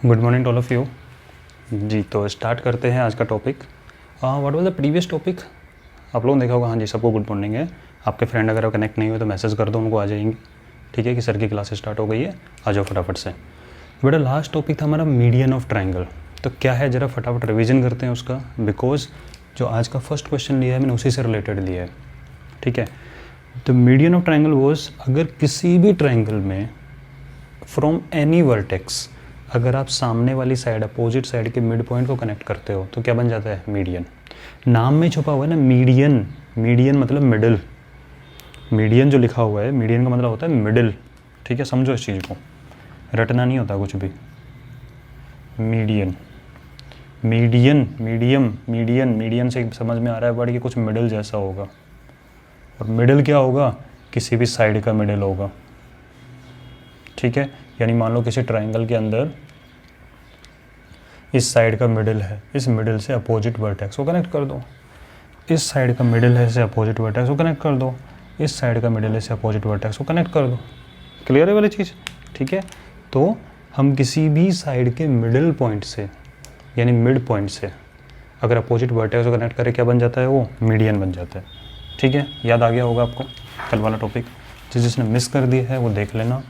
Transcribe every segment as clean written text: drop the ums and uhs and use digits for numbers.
Good morning to all of you. जी तो start करते हैं आज का topic. What was the previous topic? आप लोगों ने देखा होगा। हाँ जी, सबको गुड मॉर्निंग है। आपके फ्रेंड अगर कनेक्ट नहीं हुए तो मैसेज कर दो, उनको आ जाएंगे। ठीक है कि सर की क्लास स्टार्ट हो गई है, आ जाओ फटाफट से। बेटा लास्ट टॉपिक था हमारा मीडियन ऑफ ट्रायंगल। तो क्या है ज़रा फटाफट रिवीजन करते हैं उसका, बिकॉज जो आज का फर्स्ट क्वेश्चन लिया है मैंने उसी से रिलेटेड लिया है। ठीक है, तो मीडियन ऑफ ट्रायंगल वॉज, अगर किसी भी ट्रायंगल में फ्रॉम एनी वर्टेक्स, अगर आप सामने वाली साइड अपोजिट साइड के मिड पॉइंट को कनेक्ट करते हो तो क्या बन जाता है? मीडियन। नाम में छुपा हुआ है ना मीडियन। मीडियन मतलब मिडिल। मीडियन जो लिखा हुआ है, मीडियन का मतलब होता है मिडिल। ठीक है, समझो इस चीज़ को, रटना नहीं होता कुछ भी। Median, median, medium, median, median से समझ में आ रहा है वर्ड कि कुछ मिडिल जैसा होगा। और मिडिल क्या होगा? किसी भी साइड का मिडिल होगा। ठीक है, यानी मान लो किसी ट्रायंगल के अंदर इस साइड का मिडिल है, इस मिडिल से अपोजिट वर्टेक्स को कनेक्ट कर दो। इस साइड का मिडिल है, इसे अपोजिट वर्टेक्स को कनेक्ट कर दो। इस साइड का मिडिल है, इसे अपोजिट वर्टेक्स को कनेक्ट कर दो। क्लियर है वाली चीज़? ठीक है, तो हम किसी भी साइड के मिडिल पॉइंट से यानी मिड पॉइंट से अगर अपोजिट वर्टेक्स को कनेक्ट करें, क्या बन जाता है? वो मीडियन बन जाता है। ठीक है, याद आ गया होगा आपको कल वाला टॉपिक। जिसने मिस कर दिया है वो देख लेना।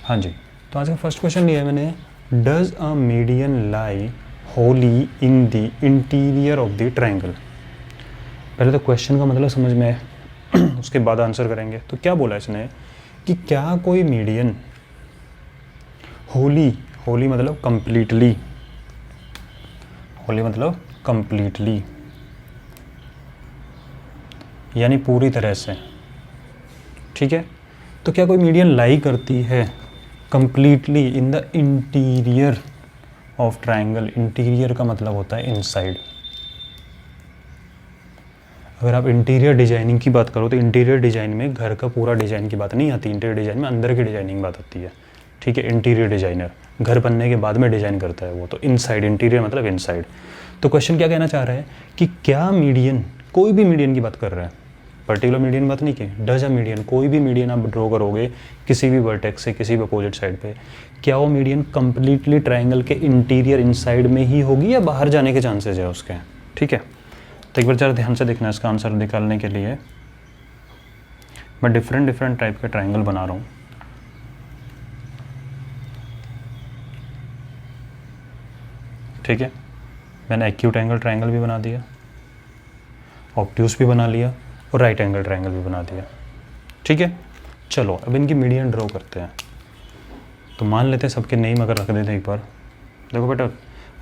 हाँ जी, तो आज का फर्स्ट क्वेश्चन लिया है मैंने, does a median lie Holi in the interior of the triangle. पहले तो क्वेश्चन का मतलब समझ में आए उसके बाद आंसर करेंगे। तो क्या बोला इसने कि क्या कोई मीडियन होली, होली मतलब कंप्लीटली, होली मतलब कंप्लीटली यानी पूरी तरह से। ठीक है, तो क्या कोई मीडियन लाई करती है completely in the interior of triangle? Interior का मतलब होता है इनसाइड। अगर आप इंटीरियर डिजाइनिंग की बात करो तो इंटीरियर डिजाइन में घर का पूरा डिजाइन की बात नहीं आती। इंटीरियर डिजाइन में अंदर की डिजाइनिंग बात आती है। ठीक है, इंटीरियर डिजाइनर घर बनने के बाद में डिजाइन करता है वो, तो इनसाइड, इंटीरियर मतलब इनसाइड। तो क्वेश्चन क्या कहना चाह रहा है कि क्या मीडियन, कोई भी मीडियन की बात कर रहा है, पर्टिकुलर मीडियन बात नहीं की, डज अ मीडियन, कोई भी मीडियन आप ड्रॉ करोगे किसी भी वर्टेक्स से किसी भी अपोजिट साइड पे, क्या वो मीडियन कंप्लीटली ट्रायंगल के इंटीरियर इनसाइड में ही होगी या बाहर जाने के चांसेस है उसके? ठीक है, तो एक बार ज़रा ध्यान से देखना। इसका आंसर निकालने के लिए मैं डिफरेंट टाइप के ट्रायंगल बना रहा हूँ। ठीक है, मैंने एक्यूट एंगल ट्रायंगल भी बना दिया, ऑब्ट्यूस भी बना लिया और राइट एंगल ट्रायंगल भी बना दिया। ठीक है, चलो अब इनकी मीडियन ड्रॉ करते हैं। तो मान लेते हैं सबके नेम अगर रख देते हैं एक बार। देखो बेटा,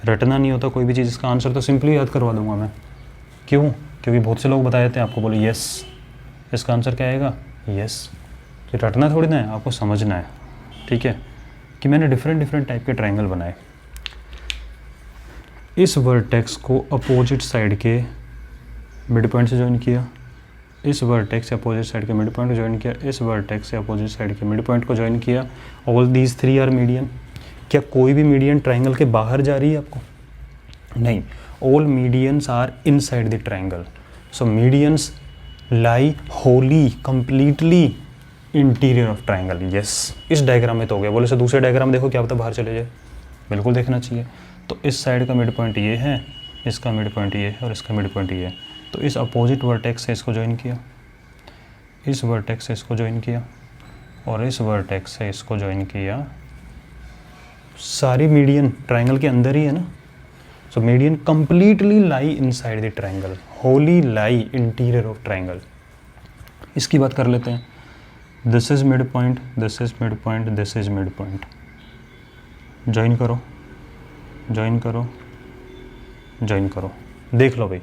रटना नहीं होता कोई भी चीज़, इसका आंसर तो सिंपली याद करवा दूंगा मैं। क्यों? क्योंकि बहुत से लोग बता देते हैं आपको, बोले यस, इसका आंसर क्या आएगा? यस। तो रटना थोड़ी ना है, आपको समझना है। ठीक है, कि मैंने डिफरेंट टाइप के ट्रायंगल बनाए। इस वर्टेक्स को अपोजिट साइड के मिड पॉइंट से ज्वाइन किया, इस वर्टेक्स से अपोजिट साइड के मिड पॉइंट को ज्वाइन किया, इस वर्टेक्स से अपोजिट साइड के मिड पॉइंट को ज्वाइन किया। All these three are median. क्या कोई भी मीडियन ट्रायंगल के बाहर जा रही है आपको? नहीं, all medians are inside the triangle. So medians lie wholly completely interior of triangle. Yes, इस डायग्राम में तो हो गया। बोले से दूसरे डायग्राम देखो, क्या पता बाहर चले जाए। बिल्कुल देखना चाहिए। तो इस साइड का मिड पॉइंट ये है, इसका मिड पॉइंट ये है और इसका मिड पॉइंट ये है। तो इस अपोजिट वर्टेक्स से इसको ज्वाइन किया, इस वर्टेक्स से इसको ज्वाइन किया और इस वर्टेक्स से इसको ज्वाइन किया। सारी मीडियन ट्रायंगल के अंदर ही है ना। So median completely lie inside the triangle, Holi lie interior of triangle. इसकी बात कर लेते हैं। This is mid point, this is mid point, this is mid point. Join करो, ज्वाइन करो, ज्वाइन करो। देख लो भाई,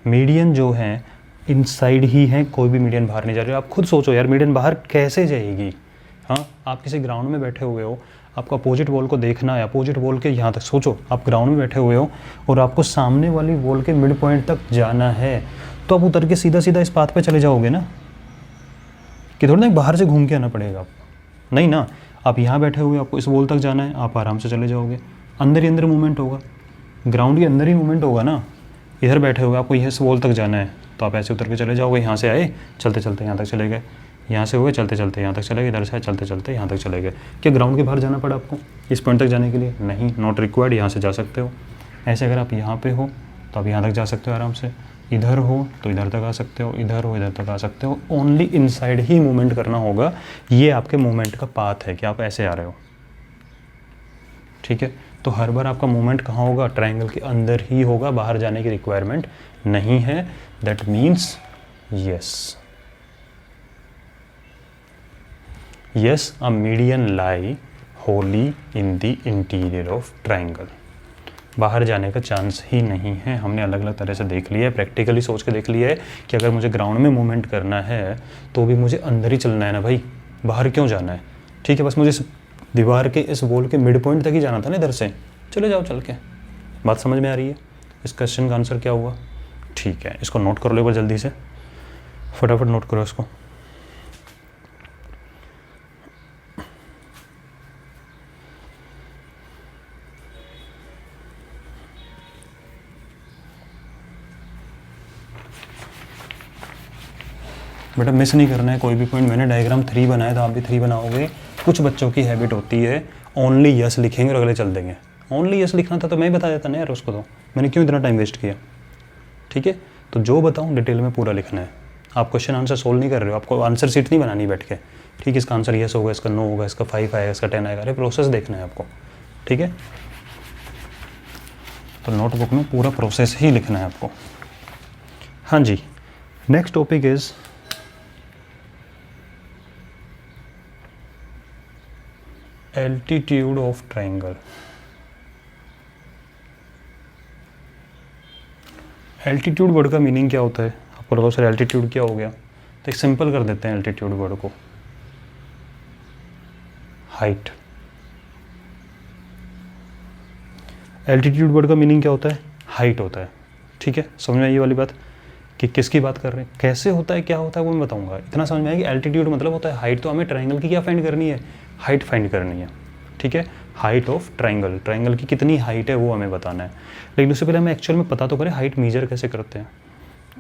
मीडियन जो है इनसाइड ही है, कोई भी मीडियन बाहर नहीं जा रही। आप खुद सोचो यार, मीडियन बाहर कैसे जाएगी? हाँ, आप किसी ग्राउंड में बैठे हुए हो, आपको अपोजिट वॉल को देखना है, अपोजिट वॉल के यहाँ तक सोचो, आप ग्राउंड में बैठे हुए हो और आपको सामने वाली वॉल के मिड पॉइंट तक जाना है, तो आप उतर के सीधा सीधा इस पाथ पे चले जाओगे ना, कि थोड़ा ना बाहर से घूम के आना पड़ेगा आपको? नहीं ना, आप यहाँ बैठे हुए, आपको इस वॉल तक जाना है, आप आराम से चले जाओगे। अंदर ही अंदर मूवमेंट होगा, ग्राउंड के अंदर ही मूवमेंट होगा ना। इधर बैठे हुए आपको इस वॉल तक जाना है, तो आप ऐसे उतर के चले जाओगे। यहाँ से आए, चलते चलते यहाँ तक चले गए, यहाँ से हुए चलते चलते यहाँ तक चले गए, इधर से चलते चलते यहाँ तक चले गए। क्या ग्राउंड के बाहर जाना पड़ा आपको इस पॉइंट तक जाने के लिए? नहीं, नॉट रिक्वायर्ड, यहाँ से जा सकते हो। ऐसे अगर आप यहाँ पे हो तो आप यहाँ तक जा सकते हो आराम से, इधर हो तो इधर तक आ सकते हो, इधर हो इधर तक आ सकते हो। ओनली इनसाइड ही मूवमेंट करना होगा, ये आपके मूवमेंट का पाथ है कि आप ऐसे आ रहे हो, ठीक है। तो हर बार आपका मूवमेंट कहाँ होगा? ट्रायंगल के अंदर ही होगा, बाहर जाने की रिक्वायरमेंट नहीं है। That means yes, a median lie wholly in the interior of triangle। बाहर जाने का चांस ही नहीं है। हमने अलग अलग तरह से देख लिया है, प्रैक्टिकली सोच के देख लिया है कि अगर मुझे ग्राउंड में मूवमेंट करना है तो भी मुझे अंदर ही चलना है ना भाई, बाहर क्यों जाना है? ठीक है, बस मुझे इस दीवार के इस वॉल के मिड पॉइंट तक ही जाना था ना, इधर से चले जाओ चल के। बात समझ में आ रही है? इस क्वेश्चन का आंसर क्या हुआ? ठीक है, इसको नोट कर लो एक बार जल्दी से, फटाफट नोट करो इसको। बेटा मिस नहीं करना है कोई भी पॉइंट। मैंने डायग्राम 3 बनाया था, आप भी 3 बनाओगे। कुछ बच्चों की हैबिट होती है ओनली यस लिखेंगे और अगले चल देंगे। ओनली यस लिखना था तो मैं बता देता ना यार उसको, तो मैंने क्यों इतना टाइम वेस्ट किया? ठीक है, तो जो बताऊँ डिटेल में पूरा लिखना है। आप क्वेश्चन आंसर सोल्व नहीं कर रहे हो, आपको आंसर सीट नहीं बनानी बैठ के। ठीक है, इसका आंसर यस होगा, इसका नो होगा, इसका 5 आएगा, इसका 10 आएगा। अरे प्रोसेस देखना है आपको, ठीक है। तो नोटबुक में पूरा प्रोसेस ही लिखना है आपको। हाँ जी, next topic is altitude of triangle. Altitude word का मीनिंग क्या होता है? आपको लगा सर एल्टीट्यूड क्या हो गया, तो एक सिंपल कर देते हैं एल्टीट्यूड वर्ड को, हाइट। एल्टीट्यूड वर्ड का मीनिंग क्या होता है? हाइट होता है। ठीक है, समझ में आई ये वाली बात कि किसकी बात कर रहे हैं, कैसे होता है, क्या होता है वो मैं बताऊंगा। इतना समझ में आया कि एल्टीट्यूड मतलब होता है हाइट। तो हमें ट्रायंगल की क्या फाइंड करनी है? हाइट फाइंड करनी है। ठीक है, हाइट ऑफ ट्रायंगल, ट्रायंगल की कितनी हाइट है वो हमें बताना है। लेकिन उससे पहले हमें एक्चुअल में पता तो करें हाइट मेजर कैसे करते हैं।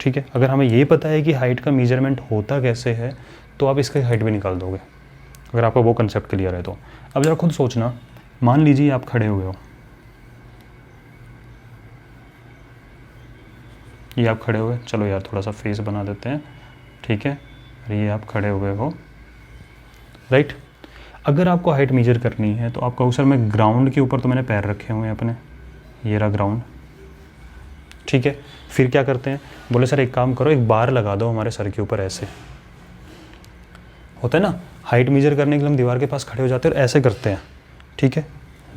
ठीक है, अगर हमें ये पता है कि हाइट का मेजरमेंट होता कैसे है तो आप इसका हाइट भी निकाल दोगे, अगर आपका वो कंसेप्ट क्लियर है तो। अब जरा खुद सोचना, मान लीजिए आप खड़े हुए हो, ये आप खड़े हुए, चलो यार थोड़ा सा फेस बना देते हैं। ठीक है, और ये आप खड़े हुए हो, राइट। अगर आपको हाइट मेजर करनी है तो आप कहो सर मैं ग्राउंड के ऊपर तो मैंने पैर रखे हुए हैं अपने, ये रहा ग्राउंड। ठीक है, फिर क्या करते हैं? बोले सर एक काम करो, एक बार लगा दो हमारे सर के ऊपर। ऐसे होता है ना, हाइट मेजर करने के लिए हम दीवार के पास खड़े हो जाते हैं और ऐसे करते हैं। ठीक है,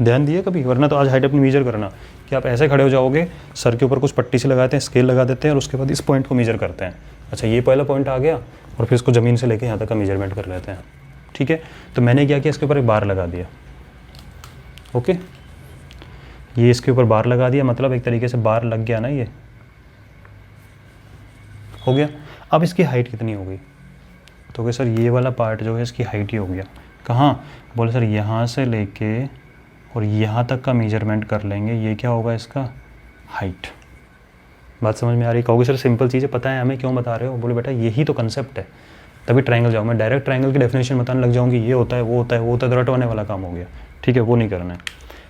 ध्यान दिए कभी? वरना तो आज हाइट अपनी मेजर करना कि आप ऐसे खड़े हो जाओगे, सर के ऊपर कुछ पट्टी से लगाते हैं, स्केल लगा देते हैं और उसके बाद इस पॉइंट को मेजर करते हैं। अच्छा, ये पहला पॉइंट आ गया और फिर इसको ज़मीन से लेके यहाँ तक का मेजरमेंट कर लेते हैं। ठीक है, तो मैंने क्या किया, इसके ऊपर एक बार लगा दिया। ओके, ये इसके ऊपर बार लगा दिया, मतलब एक तरीके से बार लग गया ना, ये हो गया। अब इसकी हाइट कितनी हो गई? तो सर ये वाला पार्ट जो है इसकी हाइट ही हो गया। कहाँ? बोले सर यहाँ से लेके और यहाँ तक का मेजरमेंट कर लेंगे, ये क्या होगा इसका? हाइट। बात समझ में आ रही? कहोगे सर सिंपल चीज़ें पता है हमें, क्यों बता रहे हो? बोले बेटा यही तो कंसेप्ट है, तभी ट्रायंगल जाओ। मैं डायरेक्ट ट्रायंगल की डेफिनेशन बताने लग जाऊँगी, ये होता है वो होता है वो होता है, तो रटवाने वाला काम हो गया। ठीक है, वो नहीं करना है।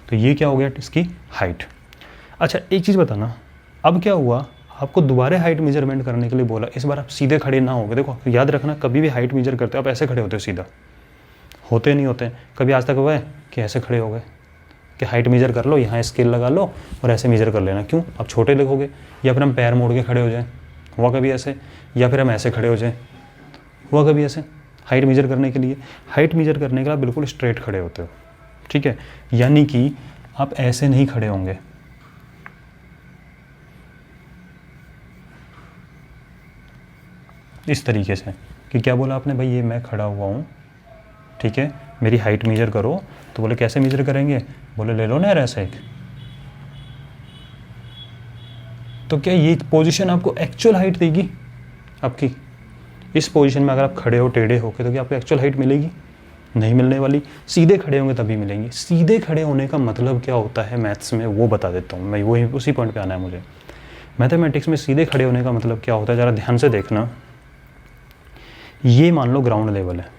तो ये क्या हो गया? इसकी हाइट। अच्छा एक चीज़ बताना, अब क्या हुआ, आपको दोबारा हाइट मेजरमेंट करने के लिए बोला। इस बार आप सीधे खड़े ना होगे। देखो याद रखना, कभी भी हाइट मेजर करते हो आप ऐसे खड़े होते हो, सीधा होते नहीं होते। कभी आज तक हुआ है कि ऐसे खड़े हो गए कि हाइट मेजर कर लो, यहाँ स्केल लगा लो और ऐसे मेजर कर लेना? क्यों? आप छोटे लगोगे। या फिर हम पैर मोड़ के खड़े हो जाएं, हुआ कभी ऐसे? या फिर हम ऐसे खड़े हो जाएं, हुआ कभी ऐसे? हाइट मेजर करने के लिए, हाइट मेजर करने के लिए आप बिल्कुल स्ट्रेट खड़े होते हो। ठीक है, यानी कि आप ऐसे नहीं खड़े होंगे, इस तरीके से। कि क्या बोला आपने भाई, ये मैं खड़ा हुआ हूँ, ठीक है, मेरी हाइट मेजर करो। तो बोले कैसे मेजर करेंगे? बोले ले लो ना यार ऐसे एक। तो क्या ये पोजीशन आपको एक्चुअल हाइट देगी आपकी? इस पोजीशन में अगर आप खड़े हो टेढ़े होके तो क्या आपको एक्चुअल हाइट मिलेगी? नहीं मिलने वाली। सीधे खड़े होंगे तभी मिलेंगी। सीधे खड़े होने का मतलब क्या होता है मैथ्स में वो बता देता हूँ मैं, वही उसी पॉइंट पे आना है मुझे। मैथमेटिक्स में सीधे खड़े होने का मतलब क्या होता है, ज़रा ध्यान से देखना। ये मान लो ग्राउंड लेवल है,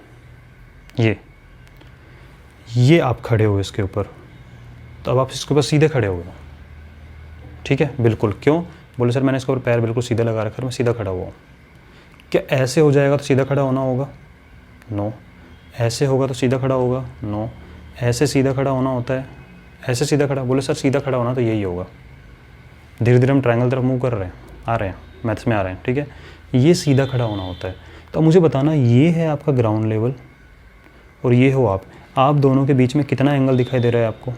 ये आप खड़े हो इसके ऊपर, तो अब आप इसके ऊपर सीधे खड़े हो, ठीक है, बिल्कुल। क्यों? बोले सर मैंने इसके ऊपर पैर बिल्कुल सीधे लगा रखा है, मैं सीधा खड़ा हुआ हूँ। क्या ऐसे हो जाएगा तो सीधा खड़ा होना होगा? नो। ऐसे होगा तो सीधा खड़ा होगा? नो। ऐसे सीधा खड़ा होना होता है, ऐसे सीधा खड़ा? बोले सर सीधा खड़ा होना तो यही होगा। धीरे धीरे हम ट्रायंगल तरफ मूव कर रहे हैं, आ रहे हैं, मैथ्स में आ रहे हैं, ठीक है। ये सीधा खड़ा होना होता है। तो मुझे बताना, ये है आपका ग्राउंड लेवल और ये हो आप दोनों के बीच में कितना एंगल दिखाई दे रहा है आपको?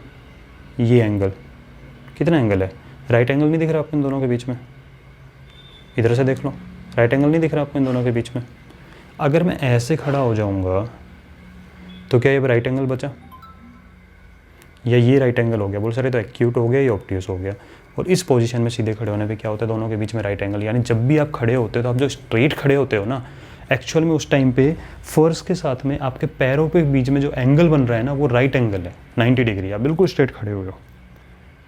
ये एंगल कितना एंगल है? राइट एंगल नहीं दिख रहा आपको इन दोनों के बीच में? इधर से देख लो, राइट एंगल नहीं दिख रहा आपको इन दोनों के बीच में? अगर मैं ऐसे खड़ा हो जाऊंगा तो क्या ये राइट एंगल बचा, या ये राइट एंगल हो गया? बोल सर ये तो एक्यूट हो गया, ये ऑब्ट्यूस हो गया। और इस पोजीशन में सीधे खड़े होने पे क्या होता है? दोनों के बीच में राइट एंगल। यानी जब भी आप खड़े होते हो तो आप जो स्ट्रेट खड़े होते हो ना, एक्चुअल में उस टाइम पे फर्श के साथ में आपके पैरों के बीच में जो एंगल बन रहा है ना, वो राइट एंगल है, 90 डिग्री। आप बिल्कुल स्ट्रेट खड़े हुए हो,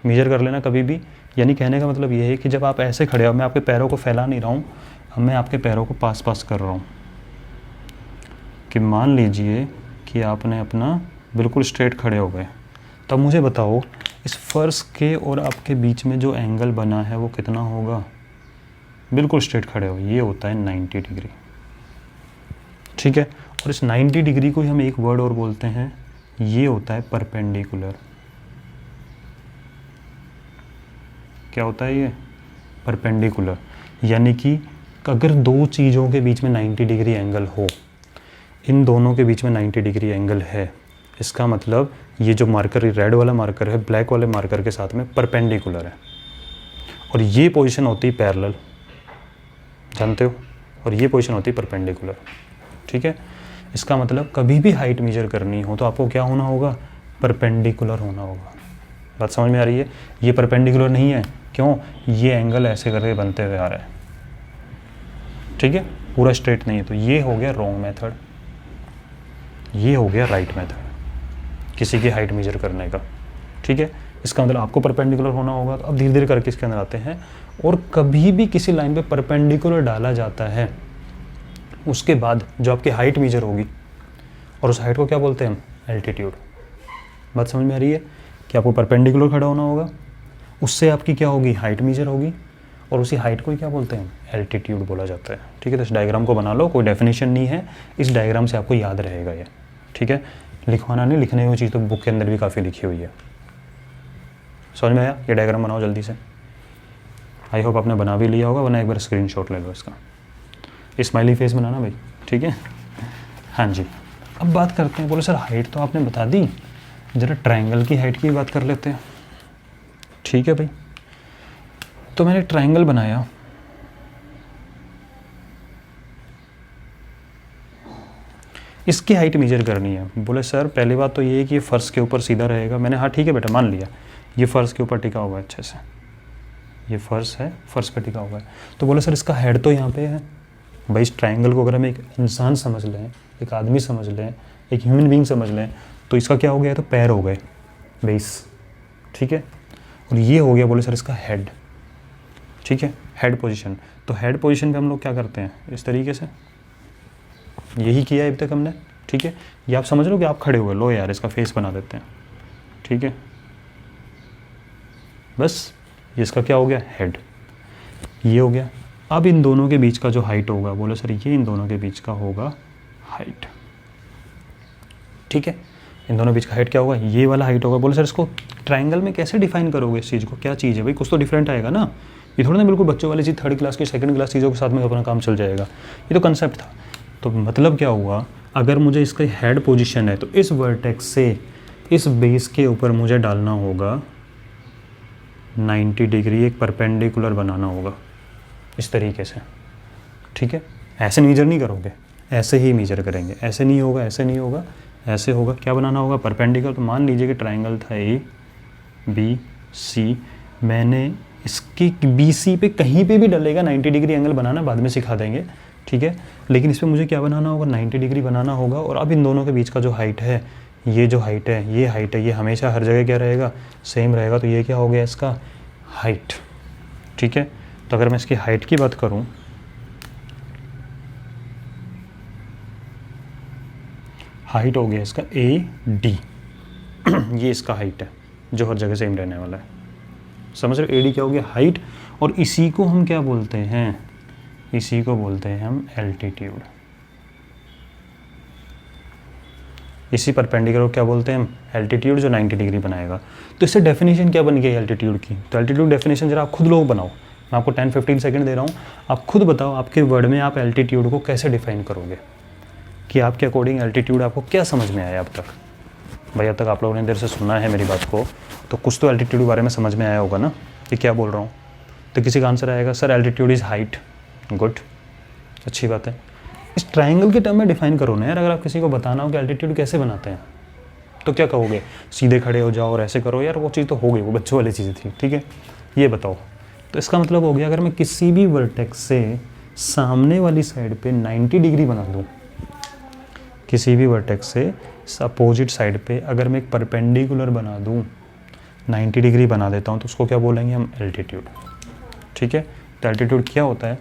मेजर कर लेना कभी भी। यानी कहने का मतलब ये है कि जब आप ऐसे खड़े हो, मैं आपके पैरों को फैला नहीं रहा हूँ, अब मैं आपके पैरों को पास पास कर रहा हूँ कि मान लीजिए कि आपने अपना बिल्कुल स्ट्रेट खड़े हो गए। तब मुझे बताओ इस फर्श के और आपके बीच में जो एंगल बना है वो कितना होगा? बिल्कुल स्ट्रेट खड़े हो, ये होता है 90 डिग्री, ठीक है। और इस 90 डिग्री को ही हम एक वर्ड और बोलते हैं, ये होता है परपेंडिकुलर। क्या होता है ये? परपेंडिकुलर। यानी कि अगर दो चीज़ों के बीच में 90 डिग्री एंगल हो, इन दोनों के बीच में 90 डिग्री एंगल है, इसका मतलब ये जो मार्कर, रेड वाला मार्कर है ब्लैक वाले मार्कर के साथ में परपेंडिकुलर है। और ये पोजीशन होती है पैरेलल, जानते हो, और ये पोजीशन होती है परपेंडिकुलर, ठीक है। इसका मतलब कभी भी हाइट मेजर करनी हो तो आपको क्या होना होगा? परपेंडिकुलर होना होगा। बात समझ में आ रही है? ये परपेंडिकुलर नहीं है, क्यों? ये एंगल ऐसे करके बनते हुए आ रहा है, ठीक है, पूरा स्ट्रेट नहीं है। तो ये हो गया रॉन्ग मेथड, ये हो गया राइट मेथड किसी की हाइट मेजर करने का, ठीक है। इसका मतलब आपको परपेंडिकुलर होना होगा। तो अब धीरे धीरे करके इसके अंदर आते हैं। और कभी भी किसी लाइन पे परपेंडिकुलर डाला जाता है, उसके बाद जो आपकी हाइट मेजर होगी, और उस हाइट को क्या बोलते हैं हम? एल्टीट्यूड। बात समझ में आ रही है कि आपको परपेंडिकुलर खड़ा होना होगा, उससे आपकी क्या होगी? हाइट मेजर होगी, और उसी हाइट को ही क्या बोलते हैं? एल्टीट्यूड बोला जाता है, ठीक है। तो इस डायग्राम को बना लो, कोई डेफिनेशन नहीं है, इस डायग्राम से आपको याद रहेगा ये, ठीक है। लिखवाना नहीं, लिखने की चीज़ तो बुक के अंदर भी काफ़ी लिखी हुई है। समझ में आया? ये डायग्राम बनाओ जल्दी से। आई होप आपने बना भी लिया होगा, वरना एक बार स्क्रीनशॉट ले लो इसका। स्माइली फेस बनाना भाई, ठीक है। हाँ जी, अब बात करते हैं। बोले सर हाइट तो आपने बता दी, ज़रा ट्रायंगल की हाइट की बात कर लेते हैं, ठीक है भाई। तो मैंने ट्रायंगल बनाया, इसकी हाइट मेजर करनी है। बोले सर पहली बात तो ये है कि ये फर्श के ऊपर सीधा रहेगा। मैंने हाँ ठीक है बेटा मान लिया, ये फर्श के ऊपर टिका हुआ है अच्छे से, ये फर्श है, फर्श पे टिका हुआ है। तो बोले सर इसका हेड तो यहाँ पे है। भाई इस ट्रायंगल को अगर हम एक इंसान समझ लें, एक आदमी समझ लें, एक ह्यूमन बीइंग समझ लें, तो इसका क्या हो गया? तो पैर हो गए बेस, ठीक है। और ये हो गया बोले सर इसका हेड, ठीक है, हेड पोजीशन। तो हेड पोजीशन पे हम लोग क्या करते हैं? इस तरीके से, यही किया है अभी तक हमने, ठीक है। ये आप समझ लो कि आप खड़े हुए, लो यार इसका फेस बना देते हैं, ठीक है। बस ये इसका क्या हो गया? हेड, ये हो गया। अब इन दोनों के बीच का जो हाइट होगा, बोले सर ये इन दोनों के बीच का होगा हाइट, ठीक है। इन दोनों बीच का हाइट क्या होगा? ये वाला हाइट होगा। बोले सर इसको ट्रायंगल में कैसे डिफाइन करोगे इस चीज़ को? क्या चीज़ है भाई? कुछ तो डिफरेंट आएगा ना, ये थोड़ा ना बिल्कुल बच्चों वाली चीज़, थर्ड क्लास की सेकंड क्लास चीज़ों के साथ में अपना काम चल जाएगा। ये तो कंसेप्ट था। तो मतलब क्या हुआ, अगर मुझे इसका हेड पोजीशन है तो इस वर्टेक्स से इस बेस के ऊपर मुझे डालना होगा 90 डिग्री, एक परपेंडिकुलर बनाना होगा इस तरीके से, ठीक है। ऐसे मेजर नहीं करोगे, ऐसे ही मेजर करेंगे। ऐसे नहीं होगा, ऐसे नहीं होगा, ऐसे होगा। क्या बनाना होगा? परपेंडिकुलर। तो मान लीजिए कि ट्रायंगल था ABC, मैंने इसकी BC पे कहीं पे भी डलेगा 90 डिग्री एंगल बनाना, बाद में सिखा देंगे, ठीक है। लेकिन इस पर मुझे क्या बनाना होगा? 90 डिग्री बनाना होगा। और अब इन दोनों के बीच का जो हाइट है, ये जो हाइट है, ये हाइट है, ये हमेशा हर जगह क्या रहेगा? सेम रहेगा। तो ये क्या हो गया इसका? हाइट, ठीक है। तो अगर मैं इसकी हाइट की बात करूं, हाइट हो गया इसका AD, ये इसका हाइट है जो हर जगह सेम रहने वाला है, समझ रहे हो। AD क्या हो गया, हाइट, और इसी को हम क्या बोलते हैं, इसी को बोलते हैं हम एल्टीट्यूड। इसी परपेंडिकुलर को क्या बोलते हैं हम, एल्टीट्यूड, जो 90 डिग्री बनाएगा। तो इससे डेफिनेशन क्या बन गई एल्टीट्यूड की, तो एल्टीट्यूड डेफिनेशन जरा आप खुद लोग बनाओ, मैं आपको 10-15 सेकंड दे रहा हूँ, आप खुद बताओ आपके वर्ड में आप एल्टीट्यूड को कैसे डिफाइन करोगे, कि आपके अकॉर्डिंग एल्टीट्यूड आपको क्या समझ में आया अब तक। भाई अब तक आप लोगों ने देर से सुना है मेरी बात को, तो कुछ तो एल्टीट्यूड के बारे में समझ में आया होगा ना कि क्या बोल रहा हूँ। तो किसी का आंसर आएगा sir altitude is height, good, अच्छी बात है। इस ट्रायंगल के टर्म में डिफाइन करो ना यार, अगर आप किसी को बताना हो कि एल्टीट्यूड कैसे बनाते हैं तो क्या कहोगे, सीधे खड़े हो जाओ और ऐसे करो, यार वो चीज़ तो हो गई, वो बच्चों वाली चीज़ें थी, ठीक है, ये बताओ। तो इसका मतलब हो गया अगर मैं किसी भी वर्टेक्स से सामने वाली साइड पे 90 डिग्री बना दूँ, किसी भी वर्टेक्स से अपोजिट साइड पे अगर मैं एक परपेंडिकुलर बना दूँ, 90 डिग्री बना देता हूँ, तो उसको क्या बोलेंगे हम, एल्टीट्यूड, ठीक है। तो एल्टीट्यूड क्या होता है,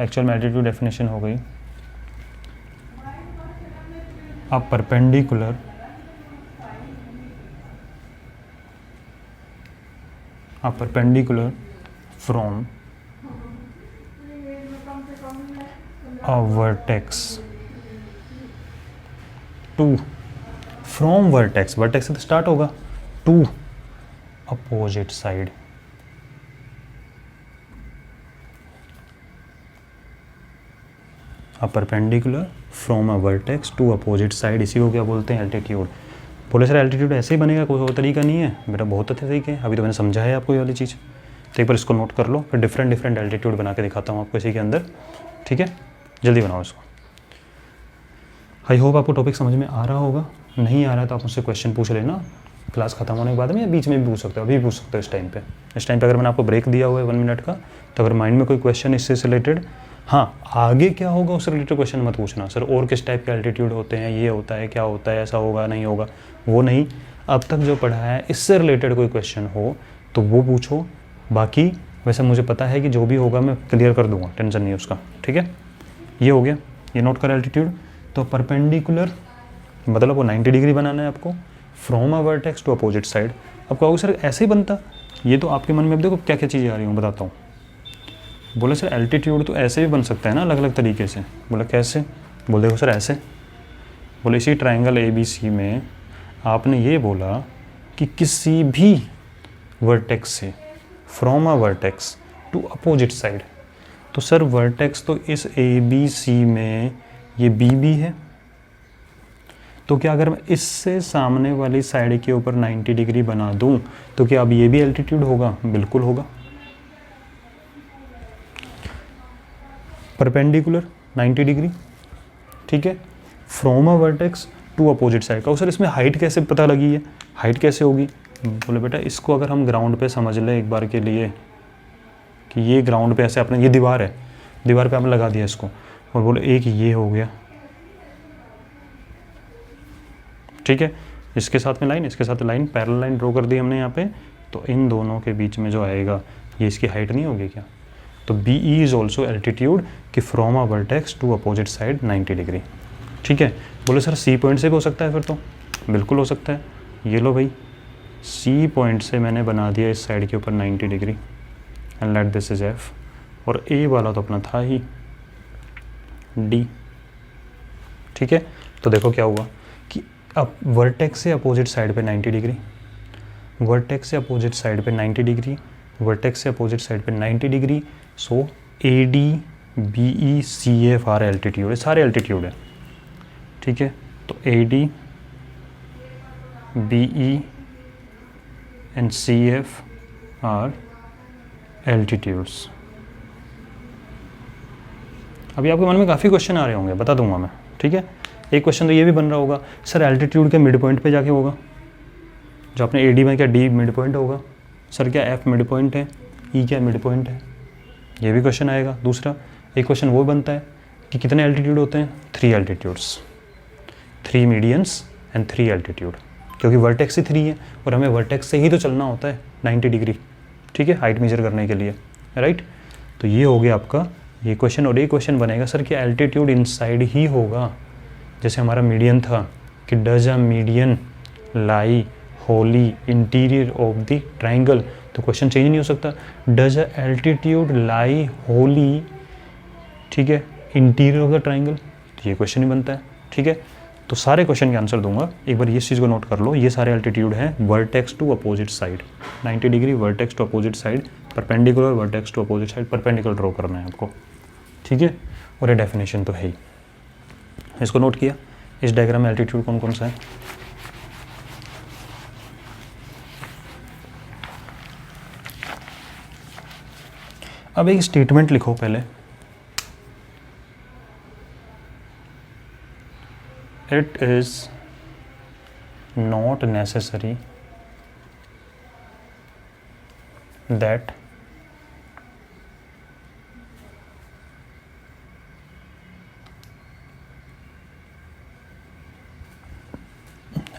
एक्चुअल में एल्टीट्यूड डेफिनेशन हो गई, a perpendicular from a vertex to, from vertex से तो स्टार्ट होगा, to opposite side, a perpendicular from a vertex to opposite side, इसी को क्या बोलते हैं, एल्टीट्यूड। बोले सर एल्टीट्यूड ऐसे ही बनेगा, कोई और तरीका नहीं है, मेरा बहुत अच्छे तरीके हैं, अभी तो मैंने समझा है आपको ये वाली चीज़, तो एक बार इसको नोट कर लो, फिर डिफरेंट एल्टीट्यूड बना के दिखाता हूँ आपको इसी के अंदर, ठीक है, जल्दी बनाओ इसको। आई होप आपको टॉपिक समझ में आ रहा होगा, नहीं आ रहा है तो आप मुझसे क्वेश्चन पूछ लेना क्लास खत्म होने के बाद में, या बीच में भी पूछ सकते हो, अभी भी पूछ सकते हो इस टाइम पे अगर मैंने आपको ब्रेक दिया हुआ है 1 मिनट का, तो अगर माइंड में कोई क्वेश्चन इससे रिलेटेड, हाँ आगे क्या होगा उससे रिलेटेड क्वेश्चन मत पूछना, सर और किस टाइप के एल्टीट्यूड होते हैं, ये होता है, क्या होता है, ऐसा होगा नहीं होगा, वो नहीं, अब तक जो पढ़ा है इससे रिलेटेड कोई क्वेश्चन हो तो वो पूछो। बाकी वैसे मुझे पता है कि जो भी होगा मैं क्लियर कर दूंगा, टेंशन नहीं उसका, ठीक है। ये हो गया, ये नोट कर एल्टीट्यूड। तो परपेंडिकुलर मतलब वो 90 डिग्री बनाना है आपको, from a vertex to opposite side. अब कहोगे सर ऐसे ही बनता, ये तो आपके मन में, अब देखो क्या क्या चीज़ें आ रही हूँ बताता हूँ। बोले सर एल्टीट्यूड तो ऐसे भी बन सकता है ना, अलग अलग तरीके से। बोला कैसे, बोल देखो सर ऐसे। बोले इसी ट्रायंगल ABC में आपने ये बोला कि किसी भी वर्टेक्स से, from a vertex to opposite side, तो सर वर्टेक्स तो इस ABC में ये BB है, तो क्या अगर मैं इससे सामने वाली साइड के ऊपर 90 डिग्री बना दूं तो क्या अब ये भी एल्टीट्यूड होगा, बिल्कुल होगा। परपेंडिकुलर 90 डिग्री, ठीक है, from a vertex to opposite side का। सर इसमें हाइट कैसे पता लगी है, हाइट कैसे होगी, बोले बेटा इसको अगर हम ग्राउंड पे समझ लें एक बार के लिए कि ये ग्राउंड पे ऐसे अपने, ये दीवार है, दीवार पे आपने लगा दिया इसको, और बोले एक ये हो गया, ठीक है, इसके साथ में लाइन, इसके साथ लाइन, पैरेलल लाइन ड्रॉ कर दी हमने यहाँ पे, तो इन दोनों के बीच में जो आएगा ये इसकी हाइट नहीं होगी क्या। तो BE इज़ ऑल्सो एल्टीट्यूड कि from a vertex to opposite side 90 degree, ठीक है। बोले सर C पॉइंट से भी हो सकता है, फिर तो बिल्कुल हो सकता है। ये लो भाई, C पॉइंट से मैंने बना दिया इस साइड के ऊपर 90 degree, and let this is F, और A वाला तो अपना था ही D, ठीक है। तो देखो क्या हुआ कि अब वर्टेक्स से अपोजिट साइड पे 90 डिग्री, वर्टेक्स से अपोजिट साइड पे 90 डिग्री, वर्टेक्स से अपोजिट साइड पे 90 degree, so AD BE CF are altitude है, सारे एल्टीट्यूड है, ठीक है। तो AD BE and CF are altitudes. अभी आपके मन में काफ़ी क्वेश्चन आ रहे होंगे, बता दूंगा मैं, ठीक है। एक क्वेश्चन तो ये भी बन रहा होगा, सर एल्टीट्यूड के मिड पॉइंट पे जाके होगा, जो आपने AD में क्या D मिड पॉइंट होगा, सर क्या F मिड पॉइंट है, E क्या मिड पॉइंट है, ये भी क्वेश्चन आएगा। दूसरा एक क्वेश्चन वो बनता है कि कितने एल्टीट्यूड होते हैं, 3 एल्टीट्यूड्स, 3 मीडियंस एंड 3 एल्टीट्यूड, क्योंकि वर्टेक्स ही 3 है और हमें वर्टेक्स से ही तो चलना होता है 90 डिग्री, ठीक है, हाइट मेजर करने के लिए, राइट। तो ये हो गया आपका ये क्वेश्चन। और एक क्वेश्चन बनेगा सर कि एल्टीट्यूड इनसाइड ही होगा, जैसे हमारा मीडियन था कि does a median lie Holi interior of the triangle, तो क्वेश्चन चेंज नहीं हो सकता। डज अ एल्टीट्यूड लाई होली, ठीक है, इंटीरियर ऑफ द ट्राइंगल, तो ये क्वेश्चन ही बनता है। ठीक है, तो सारे क्वेश्चन के आंसर दूंगा, एक बार इस चीज़ को नोट कर लो। ये सारे एल्टीट्यूड हैं vertex to opposite side, 90 degree vertex to opposite side perpendicular, vertex to opposite side perpendicular draw करना है आपको। ठीक है, और ये डेफिनेशन तो है ही, इसको नोट किया। इस डायग्राम में एल्टीट्यूड कौन कौन सा है? अब एक स्टेटमेंट लिखो पहले, it is not necessary that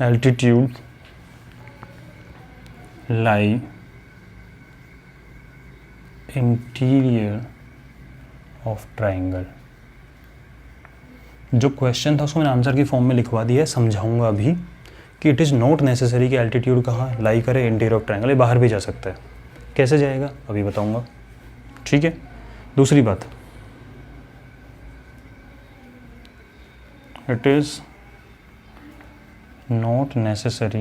altitude lie interior of triangle। जो क्वेश्चन था उसको मैंने आंसर की फॉर्म में लिखवा दिया है, समझाऊंगा अभी कि इट इज़ नॉट नेसेसरी कि एल्टीट्यूड कहाँ लाई करे, इंटीरियर ऑफ ट्रायंगल, ये बाहर भी जा सकता है। कैसे जाएगा अभी बताऊंगा। ठीक है, दूसरी बात, it is not necessary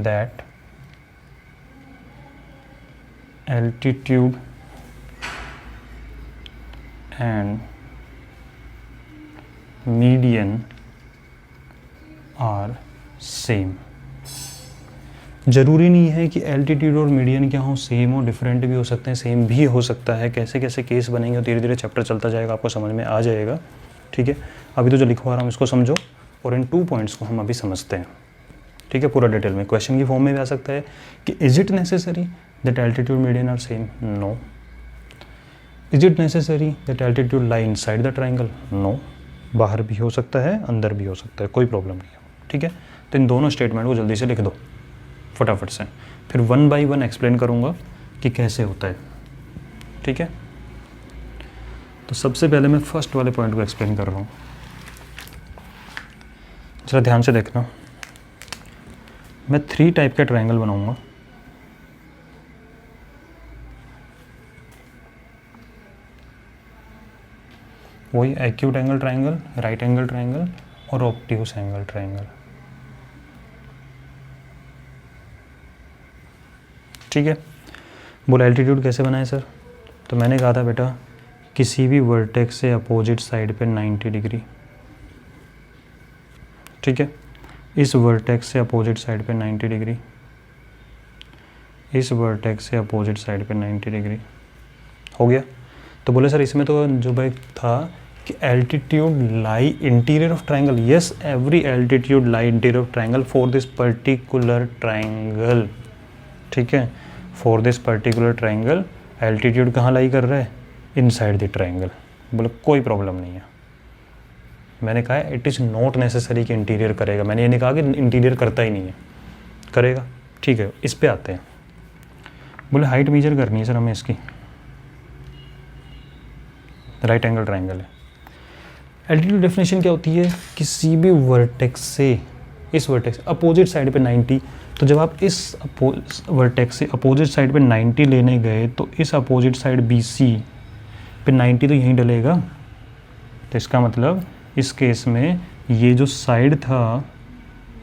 that altitude and median are same। ज़रूरी नहीं है कि एल्टीट्यूड और मीडियन क्या हो, सेम हो, डिफरेंट भी हो सकते हैं, सेम भी हो सकता है। कैसे कैसे केस बनेंगे धीरे धीरे चैप्टर चलता जाएगा, आपको समझ में आ जाएगा। ठीक है, अभी तो जो लिखवा रहा हूँ इसको समझो, और इन 2 पॉइंट्स को हम अभी समझते हैं। ठीक है, पूरा डिटेल में क्वेश्चन की फॉर्म में भी आ सकता है कि is it necessary that altitude median are same, no. Is it necessary that altitude lie inside the triangle, no. बाहर भी हो सकता है, अंदर भी हो सकता है, कोई प्रॉब्लम नहीं है। ठीक है, तो इन दोनों स्टेटमेंट को जल्दी से लिख दो फटाफट से, फिर 1 बाई 1 एक्सप्लेन करूँगा कि कैसे होता है। ठीक है, तो सबसे पहले मैं फर्स्ट वाले पॉइंट को एक्सप्लेन कर रहा हूँ, जरा ध्यान से देखना। मैं 3 टाइप के ट्रायंगल बनाऊंगा। वही acute angle triangle, right angle triangle और ऑब्ट्यूस एंगल ट्रायंगल। ठीक है, बोला एल्टीट्यूड कैसे बनाए सर, तो मैंने कहा था बेटा किसी भी वर्टेक्स से अपोजिट साइड पे 90 डिग्री। ठीक है, इस वर्टेक्स से अपोजिट साइड पे 90 डिग्री, इस वर्टेक्स से अपोजिट साइड पे 90 डिग्री हो गया। तो बोले सर इसमें तो जो भाई था कि altitude lie interior of triangle, yes every altitude lie interior of triangle for this particular triangle. ठीक है, for this particular triangle altitude कहाँ लाई कर रहा है, इनसाइड द ट्रायंगल। बोले कोई प्रॉब्लम नहीं है। मैंने कहा इट इज़ नॉट नेसेसरी कि इंटीरियर करेगा, मैंने ये नहीं कहा कि इंटीरियर करता ही नहीं है, करेगा। ठीक है, इस पे आते हैं। बोले हाइट मेजर करनी है सर हमें इसकी, राइट एंगल ट्रायंगल है। एल्टीट्यूड डेफिनेशन क्या होती है, किसी भी वर्टेक्स से, इस वर्टेक्स अपोजिट साइड पे 90, तो जब आप इस वर्टेक्स से अपोजिट साइड पे 90 लेने गए तो इस अपोजिट साइड BC पे 90 तो यहीं डलेगा। तो इसका मतलब इस केस में ये जो साइड था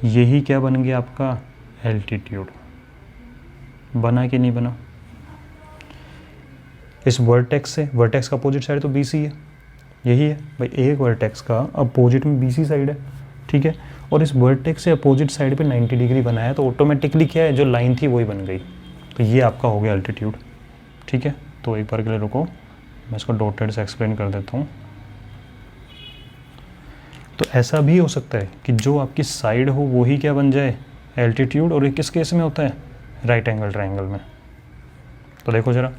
यही क्या बन गया आपका एल्टीट्यूड। बना कि नहीं बना? इस वर्टेक्स से, वर्टेक्स का अपोजिट साइड तो BC है, यही है भाई, एक वर्टेक्स का अपोजिट में BC साइड है। ठीक है, और इस वर्टेक्स से अपोजिट साइड पे 90 डिग्री बनाया तो ऑटोमेटिकली क्या है, जो लाइन थी वही बन गई। तो ये आपका हो गया एल्टीट्यूड। ठीक है, तो एक बार के लिए रुको, मैं इसको डॉटेड से एक्सप्लेन कर देता हूँ। तो ऐसा भी हो सकता है कि जो आपकी साइड हो वही क्या बन जाए एल्टीट्यूड, और ये किस केस में होता है, राइट एंगल ट्रायंगल में। तो देखो ज़रा,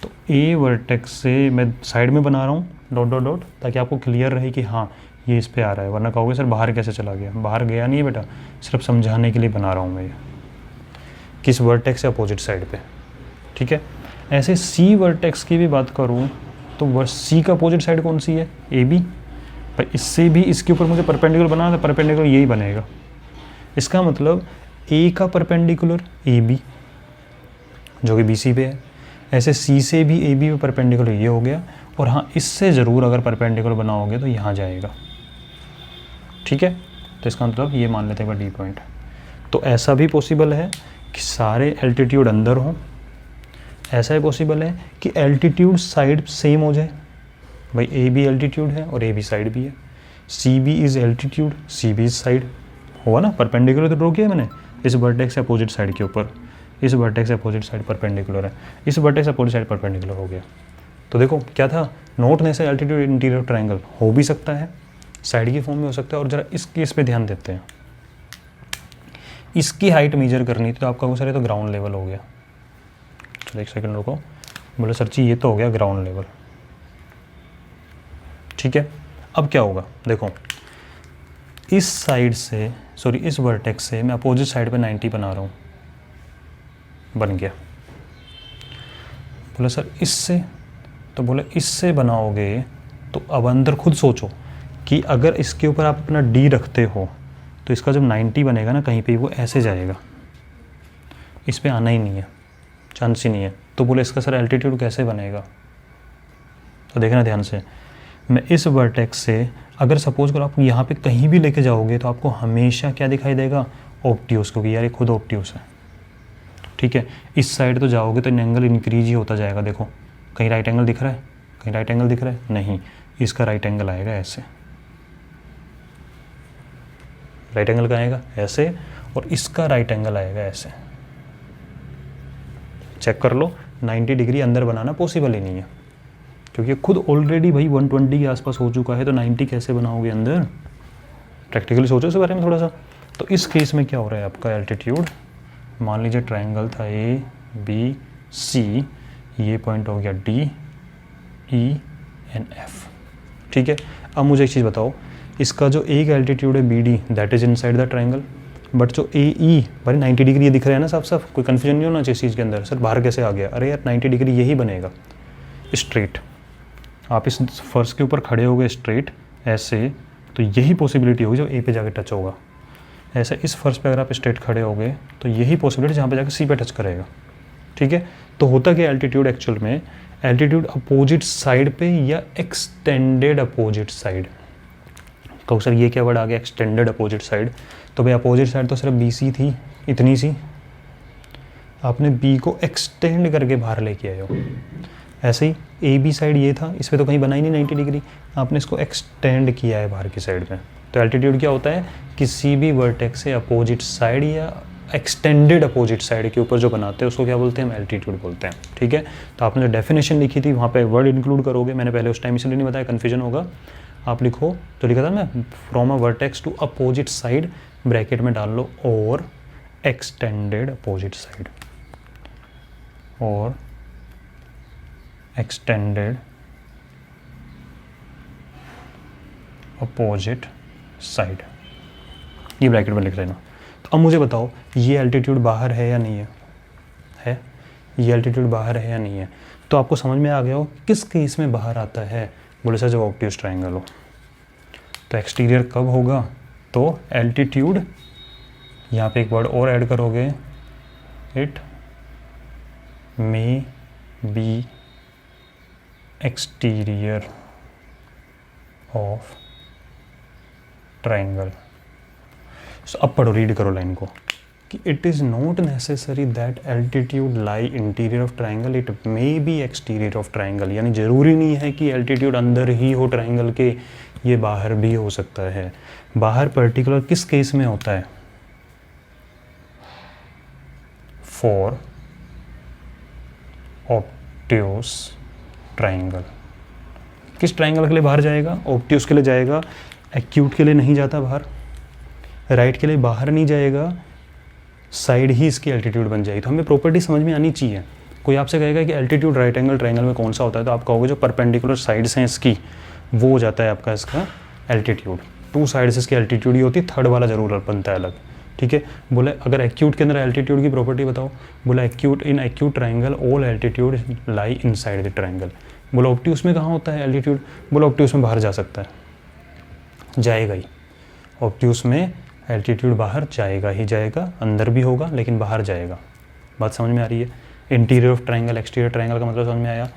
तो ए वर्टेक्स से मैं साइड में बना रहा हूँ डॉट डॉट डॉट, ताकि आपको क्लियर रहे कि हाँ ये इस पे आ रहा है, वरना कहोगे सर बाहर कैसे चला गया। बाहर गया नहीं है बेटा, सिर्फ समझाने के लिए बना रहा हूँ मैं ये, किस वर्टेक्स से अपोजिट साइड पे। ठीक है, ऐसे सी वर्टेक्स की भी बात करूँ तो वह सी का अपोजिट साइड कौन सी है, ए बी। भाई इससे भी इसके ऊपर मुझे परपेंडिकुलर बनाना था, परपेंडिकुलर यही बनेगा। इसका मतलब ए का परपेंडिकुलर ए बी जो कि बी सी पे है, ऐसे सी से भी ए बी पे परपेंडिकुलर ये हो गया, और हाँ इससे ज़रूर अगर परपेंडिकुलर बनाओगे तो यहाँ जाएगा, ठीक है। तो इसका मतलब ये मान लेते हैं डी पॉइंट। तो ऐसा भी पॉसिबल है कि सारे एल्टीट्यूड अंदर हों, ऐसा ही पॉसिबल है कि एल्टीट्यूड साइड सेम हो जाए। भाई ए बी एल्टीट्यूड है और ए बी साइड भी है, C B is altitude, C B is side, हुआ ना। परपेंडिकुलर तो ड्रॉ किया मैंने इस वर्टेक्स से अपोजिट साइड के ऊपर, इस वर्टेक्स से अपोजिट साइड परपेंडिकुलर है, इस वर्टेक्स से अपोजिट साइड परपेंडिकुलर हो गया। तो देखो क्या था, नोट ने से एल्टीट्यूड इंटीरियर ट्रायंगल हो भी सकता है, साइड की फॉर्म में हो सकता है। और जरा इस केस पे ध्यान देते हैं, इसकी हाइट मेजर करनी थी तो आपका वो सर ये तो ग्राउंड लेवल हो गया। चलो एक सेकंड रुको, बोले सर जी ये तो हो गया ग्राउंड लेवल, ठीक है। अब क्या होगा, देखो इस साइड से सॉरी इस वर्टेक्स से मैं अपोजिट साइड पे 90 बना रहा हूँ, बन गया। बोले सर इससे, तो बोले इससे बनाओगे तो अब अंदर खुद सोचो कि अगर इसके ऊपर आप अपना डी रखते हो तो इसका जब 90 बनेगा ना कहीं पे वो ऐसे जाएगा, इस पे आना ही नहीं है, चांस ही नहीं है। तो बोले इसका सर एल्टीट्यूड कैसे बनेगा, तो देखना ध्यान से, मैं इस वर्टेक्स से अगर सपोज करो आप यहाँ पे कहीं भी लेके जाओगे तो आपको हमेशा क्या दिखाई देगा, ऑब्ट्यूस, क्योंकि यार ये खुद ऑब्ट्यूस है, ठीक है। इस साइड तो जाओगे तो एंगल इंक्रीज ही होता जाएगा। देखो कहीं राइट एंगल दिख रहा है, कहीं राइट एंगल दिख रहा है, नहीं, इसका राइट एंगल आएगा ऐसे, राइट एंगल का आएगा ऐसे, और इसका राइट एंगल आएगा ऐसे। चेक कर लो, 90 डिग्री अंदर बनाना पॉसिबल ही नहीं है, क्योंकि खुद ऑलरेडी भाई 120 के आसपास हो चुका है, तो 90 कैसे बनाओगे अंदर, प्रैक्टिकली सोचो इस बारे में थोड़ा सा। तो इस केस में क्या हो रहा है, आपका एल्टीट्यूड, मान लीजिए ट्रायंगल था ए बी सी, ये पॉइंट हो गया डी ई एंड एफ, ठीक है। अब मुझे एक चीज़ बताओ, इसका जो एक एल्टीट्यूड है B D that is inside the triangle, but जो ए ई भाई 90 डिग्री ये दिख रहा है ना साफ साफ, कोई कन्फ्यूजन नहीं होना चाहिए इस चीज़ के अंदर, सर बाहर कैसे आ गया, अरे यार 90 डिग्री यही बनेगा स्ट्रेट, आप इस फर्श के ऊपर खड़े हो गए स्ट्रेट ऐसे, तो यही पॉसिबिलिटी होगी जब ए पे जाके टच होगा। ऐसे इस फर्श पे अगर आप स्ट्रेट खड़े हो गए तो यही पॉसिबिलिटी जहाँ पे जाकर सी पे टच करेगा, ठीक है। तो होता क्या एल्टीट्यूड एक्चुअल में, एल्टीट्यूड अपोजिट साइड पे या एक्सटेंडेड अपोजिट साइड, तो सर ये क्या वर्ड आ गया, एक्सटेंडेड अपोजिट साइड। तो भाई अपोजिट साइड तो सिर्फ बी सी थी, इतनी सी, आपने बी को एक्सटेंड करके बाहर लेके आए हो। ऐसे ही ए बी साइड ये था, इस पर तो कहीं बना ही नहीं 90 डिग्री, आपने इसको एक्सटेंड किया है बाहर की साइड में। तो एल्टीट्यूड क्या होता है, किसी भी वर्टेक्स से अपोजिट साइड या एक्सटेंडेड अपोजिट साइड के ऊपर जो बनाते हैं उसको क्या बोलते हैं, हम एल्टीट्यूड बोलते हैं, ठीक है। तो आपने जो डेफिनेशन लिखी थी वहाँ पे वर्ड इंक्लूड करोगे, मैंने पहले उस टाइम इसलिए नहीं बताया, कन्फ्यूजन होगा। आप लिखो, तो लिखा था मैं from a vertex to opposite side, bracket में डाल लो और एक्सटेंडेड अपोजिट साइड, और एक्सटेंडेड अपोजिट साइड, ये ब्रैकेट में लिख लेना। तो अब मुझे बताओ ये एल्टीट्यूड बाहर है या नहीं है, ये एल्टीट्यूड बाहर है या नहीं है। तो आपको समझ में आ गया हो किस केस में बाहर आता है, बोले सर जब ऑब्ट्यूस ट्रायंगल हो। तो एक्सटीरियर कब होगा, तो एल्टीट्यूड, यहाँ पे एक वर्ड और ऐड करोगे, it may be exterior of triangle. अब पढ़ो, रीड करो लाइन को, कि it is not necessary that altitude lie interior of triangle, it may be exterior of triangle. यानी ज़रूरी नहीं है कि एल्टीट्यूड अंदर ही हो ट्रायंगल के, ये बाहर भी हो सकता है। बाहर पर्टिकुलर किस केस में होता है, फॉर ऑब्ट्यूस ट्रायंगल। किस ट्रायंगल के लिए बाहर जाएगा, ऑब्ट्यूस के लिए जाएगा, एक्यूट के लिए नहीं जाता बाहर, राइट के लिए बाहर नहीं जाएगा, साइड ही इसकी एल्टीट्यूड बन जाएगी। तो हमें प्रॉपर्टी समझ में आनी चाहिए। कोई आपसे कहेगा कि एल्टीट्यूड राइट एंगल ट्रायंगल में कौन सा होता है, तो आप कहोगे जो परपेंडिकुलर साइड्स हैं इसकी, वो हो जाता है आपका इसका एल्टीट्यूड। टू साइड्स इसकी एल्टीट्यूड ही होती है, थर्ड वाला जरूर बनता है अलग, ठीक है। बोले अगर एक्यूट के अंदर एल्टीट्यूड की प्रॉपर्टी बताओ, बोला acute in acute triangle all altitude lie inside the triangle. बोला ऑब्ट्यूस में कहाँ होता है एल्टीट्यूड, बोला ऑब्ट्यूस में बाहर जा सकता है, जाएगा ही, ऑब्ट्यूस में एल्टीट्यूड बाहर जाएगा ही जाएगा, अंदर भी होगा लेकिन बाहर जाएगा। बात समझ में आ रही है। Interior of triangle, exterior triangle का मतलब समझ में आया।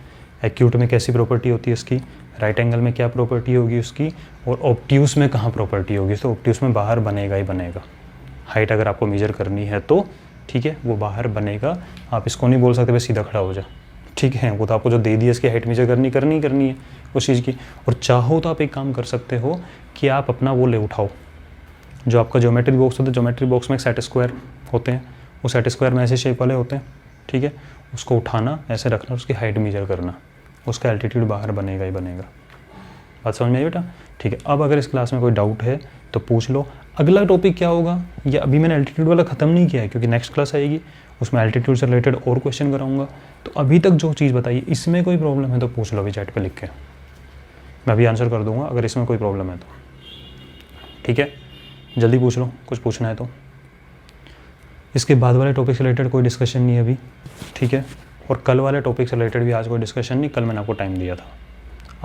एक्यूट में कैसी प्रॉपर्टी होती है इसकी, राइट एंगल में क्या प्रॉपर्टी होगी उसकी, और ऑब्ट्यूस में कहाँ प्रॉपर्टी होगी, तो ऑब्ट्यूस में बाहर बनेगा ही बनेगा। हाइट अगर आपको मेजर करनी है तो ठीक है वो बाहर बनेगा, आप इसको नहीं बोल सकते भाई सीधा खड़ा हो जा, ठीक है, वो तो आपको जो दे दी है इसकी हाइट मेजर करनी है उस चीज़ की। और चाहो तो आप एक काम कर सकते हो कि आप अपना वो ले उठाओ, जो आपका ज्योमेट्री बॉक्स होता है, ज्योमेट्री बॉक्स में एक सेट स्क्वायर होते हैं, वो सेट स्क्वायर में ऐसे शेप वाले होते हैं, ठीक है, उसको उठाना ऐसे रखना, उसकी हाइट मेजर करना, उसका एल्टीट्यूड बाहर बनेगा ही बनेगा। बात समझ में आई बेटा, ठीक है। अब अगर इस क्लास में कोई डाउट है तो पूछ लो। अगला टॉपिक क्या होगा, या अभी मैंने एल्टीट्यूड वाला ख़त्म नहीं किया है क्योंकि नेक्स्ट क्लास आएगी उसमें एल्टीट्यूड से रिलेटेड और क्वेश्चन कराऊंगा। तो अभी तक जो चीज़ बताइए इसमें कोई प्रॉब्लम है तो पूछ लो अभी चैट पे लिख के, मैं अभी आंसर कर दूंगा अगर इसमें कोई प्रॉब्लम है तो, ठीक है, जल्दी पूछ लो कुछ पूछना है तो। इसके बाद वाले टॉपिक से रिलेटेड कोई डिस्कशन नहीं है अभी, ठीक है, और कल वाले टॉपिक से रिलेटेड भी आज कोई डिस्कशन नहीं, कल मैंने आपको टाइम दिया था।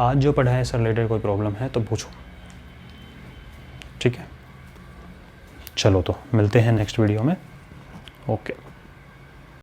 आज जो पढ़ा है इससे रिलेटेड कोई प्रॉब्लम है तो पूछो, ठीक है। चलो तो मिलते हैं नेक्स्ट वीडियो में, ओके।